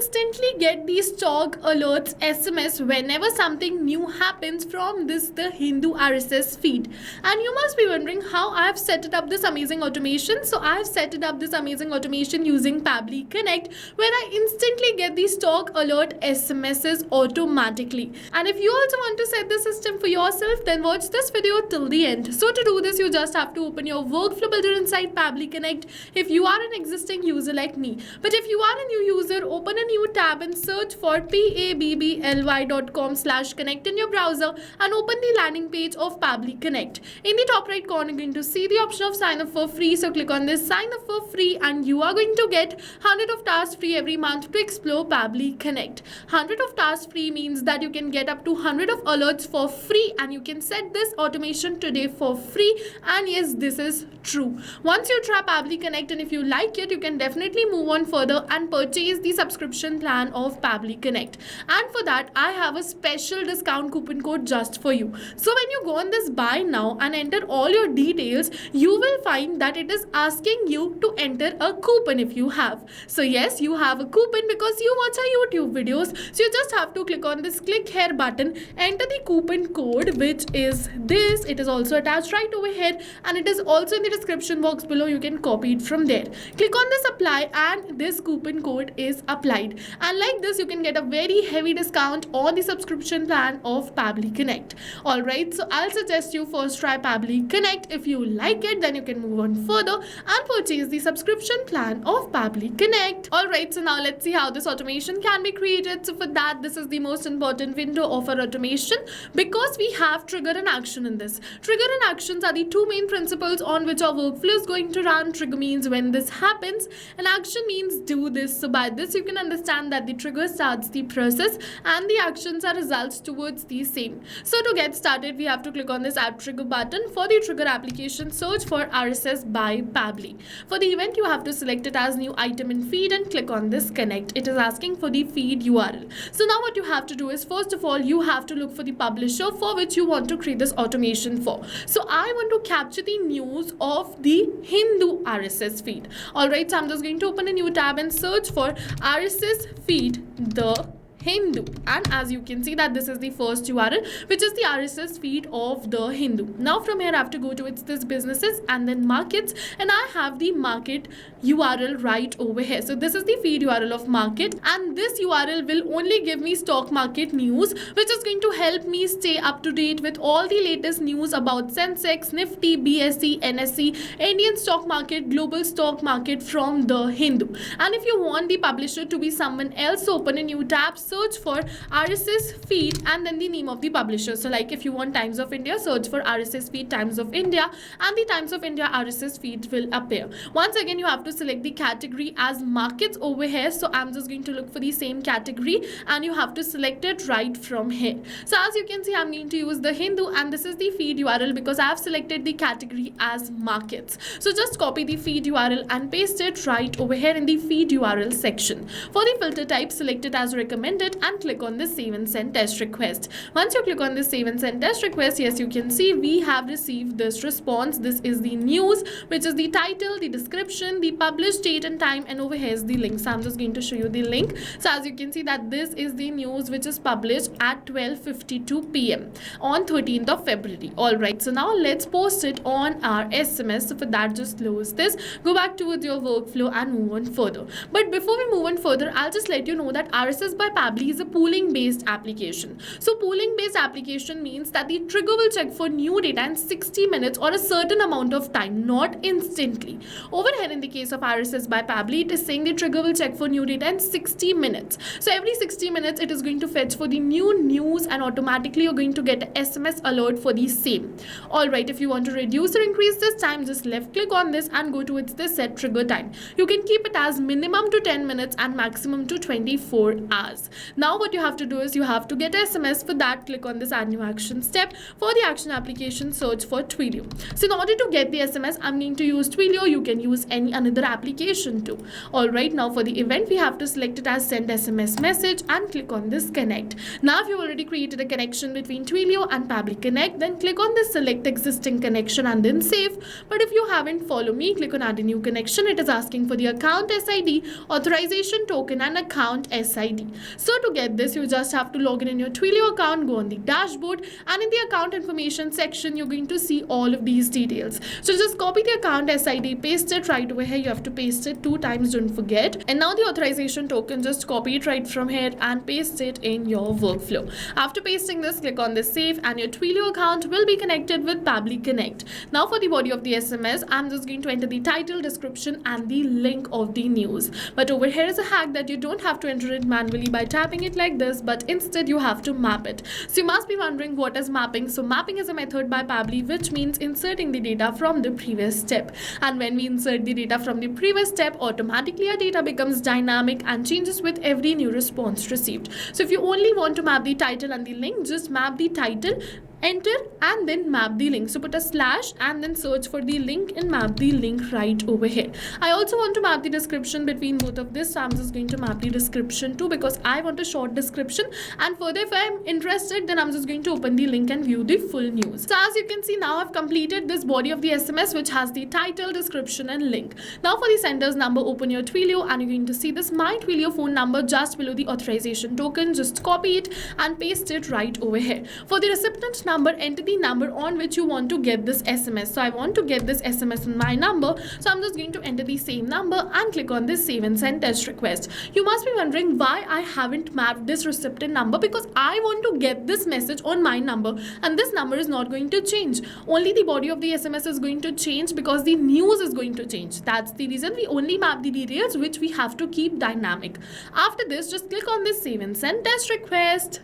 instantly get these stock alerts SMS whenever something new happens from the Hindu RSS feed. And you must be wondering how I have set it up this amazing automation. So I have set it up this amazing automation using Pabbly Connect, where I instantly get these stock alert SMSs automatically. And if you also want to set the system for yourself, then watch this video till the end. So to do this, you just have to open your workflow builder inside Pabbly Connect if you are an existing user like me. But if you are a new user, open a new tab and search for pabbly.com/connect in your browser and open the landing page of Pabbly Connect. In the top right corner, you're going to see the option of sign up for free. So click on this sign up for free and you are going to get 100 of tasks free every month to explore Pabbly Connect. 100 of tasks free means that you can get up to 100 of alerts for free, and you can set this automation today for free. And yes, this is true. Once you try Pabbly Connect and if you like it, you can definitely move on further and purchase the subscription plan of Pabbly Connect. And for that, I have a special discount coupon code just for you. So when you go on this buy now and enter all your details, you will find that it is asking you to enter a coupon if you have. So yes, you have a coupon because you watch our YouTube videos. So you just have to click on this click here button, enter the coupon code, which is this. It is also attached right over here and it is also in the description box below. You can copy it from there. Click on this apply and this coupon code is applied. And like this, you can get a very heavy discount on the subscription plan of Pabbly Connect. Alright, so I'll suggest you first try Pabbly Connect. If you like it, then you can move on further and purchase the subscription plan of Pabbly Connect. Alright, so now let's see how this automation can be created. So for that, this is the most important window of our automation because we have trigger and action in this. Trigger and actions are the two main principles on which our workflow is going to run. Trigger means when this happens and action means do this. So by this, you can understand that the trigger starts the process and the actions are results towards the same. So to get started, we have to click on this add trigger button. For the trigger application, search for RSS by Pabbly. For the event, you have to select it as new item in feed and click on this connect. It is asking for the feed URL. So now what you have to do is, first of all, you have to look for the publisher for which you want to create this automation for. So I want to capture the news of the Hindu RSS feed. Alright, so I'm just going to open a new tab and search for RSS feed the Hindu, and as you can see that this is the first URL, which is the RSS feed of the Hindu. Now from here I have to go to this businesses and then markets, and I have the market URL right over here. So this is the feed URL of market, and this URL will only give me stock market news, which is going to help me stay up to date with all the latest news about Sensex, Nifty, BSE, NSE, Indian stock market, global stock market from the Hindu. And if you want the publisher to be someone else, open a new tab, search for RSS feed and then the name of the publisher. So like if you want Times of India, search for RSS feed Times of India, and the Times of India RSS feed will appear. Once again, you have to select the category as markets over here. So I'm just going to look for the same category and you have to select it right from here. So as you can see, I'm going to use the Hindu and this is the feed URL because I have selected the category as markets. So just copy the feed URL and paste it right over here in the feed URL section. For the filter type, select it as recommended and click on the save and send test request. Once you click on the save and send test request, yes, you can see we have received this response. This is the news, which is the title, the description, the published date and time, and over here is the link. So I'm just going to show you the link. So as you can see that this is the news which is published at 12:52 p.m. on 13th of February. Alright, so now let's post it on our SMS. So for that, just close this, go back towards your workflow and move on further. But before we move on further, I'll just let you know that RSS by Pabbly is a pooling based application. So pooling based application means that the trigger will check for new data in 60 minutes or a certain amount of time, not instantly. Over here in the case of RSS by Pabbly, it is saying the trigger will check for new data in 60 minutes. So every 60 minutes it is going to fetch for the new news and automatically you're going to get an SMS alert for the same. Alright, if you want to reduce or increase this time, just left click on this and go to the set trigger time. You can keep it as minimum to 10 minutes and maximum to 24 hours. Now what you have to do is you have to get SMS. For that, click on this add new action step. For the action application, search for Twilio. So in order to get the SMS, I'm going to use Twilio. You can use any another application too. Alright, now for the event, we have to select it as send SMS message and click on this connect. Now if you've already created a connection between Twilio and Pabbly Connect, then click on this select existing connection and then save. But if you haven't, follow me, click on add a new connection. It is asking for the account SID, authorization token and account SID. So to get this, you just have to log in your Twilio account, go on the dashboard, and in the account information section, you're going to see all of these details. So just copy the account SID, paste it right over here. You have to paste it 2 times, don't forget. And now the authorization token, just copy it right from here and paste it in your workflow. After pasting this, click on the save and your Twilio account will be connected with Pabbly Connect. Now for the body of the SMS, I'm just going to enter the title, description and the link of the news. But over here is a hack that you don't have to enter it manually by tapping it like this, but instead you have to map it. So you must be wondering what is mapping. So mapping is a method by Pabbly which means inserting the data from the previous step. And when we insert the data from the previous step, automatically our data becomes dynamic and changes with every new response received. So if you only want to map the title and the link, just map the title, enter and then map the link. So put a slash and then search for the link and map the link right over here. I also want to map the description between both of this, so I'm just going to map the description too because I want a short description, and further if I'm interested, then I'm just going to open the link and view the full news. So as you can see, now I've completed this body of the SMS which has the title, description and link. Now for the sender's number, open your Twilio and you're going to see this my Twilio phone number just below the authorization token. Just copy it and paste it right over here. For the recipient number, enter the number on which you want to get this SMS. So I want to get this SMS on my number, so I'm just going to enter the same number and click on this save and send test request. You must be wondering why I haven't mapped this recipient number, because I want to get this message on my number and this number is not going to change. Only the body of the SMS is going to change because the news is going to change. That's the reason we only map the details which we have to keep dynamic. After this, just click on this save and send test request.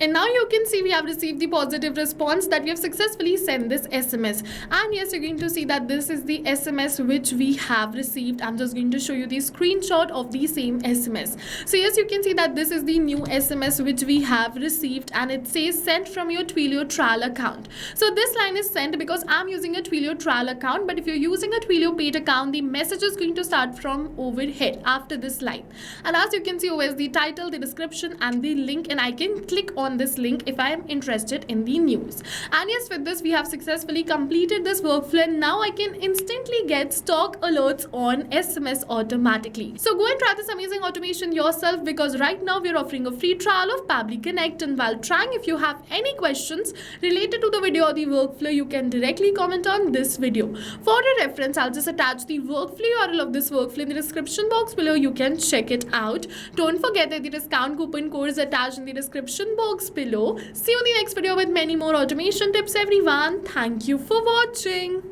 And now you can see we have received the positive response that we have successfully sent this SMS. And yes, you're going to see that this is the SMS which we have received. I'm just going to show you the screenshot of the same SMS. So yes, you can see that this is the new SMS which we have received and it says sent from your Twilio trial account. So this line is sent because I'm using a Twilio trial account, but if you're using a Twilio paid account, the message is going to start from over here after this line. And as you can see, over is the title, the description and the link, and I can click on this link if I am interested in the news. And yes, with this we have successfully completed this workflow, and now I can instantly get stock alerts on SMS automatically. So go and try this amazing automation yourself, because right now we are offering a free trial of Pabbly Connect, and while trying, if you have any questions related to the video or the workflow, you can directly comment on this video. For your reference, I'll just attach the workflow URL of this workflow in the description box below. You can check it out. Don't forget that the discount coupon code is attached in the description box below. See you in the next video with many more automation tips, everyone. Thank you for watching.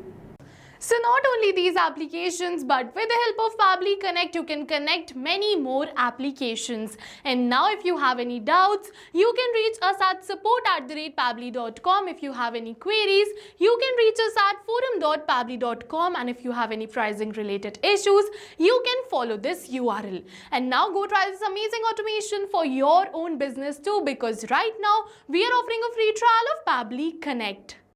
So not only these applications, but with the help of Pabbly Connect, you can connect many more applications. And now if you have any doubts, you can reach us at support@pabbly.com. If you have any queries, you can reach us at forum.pabbly.com. And if you have any pricing related issues, you can follow this URL. And now go try this amazing automation for your own business too, because right now we are offering a free trial of Pabbly Connect.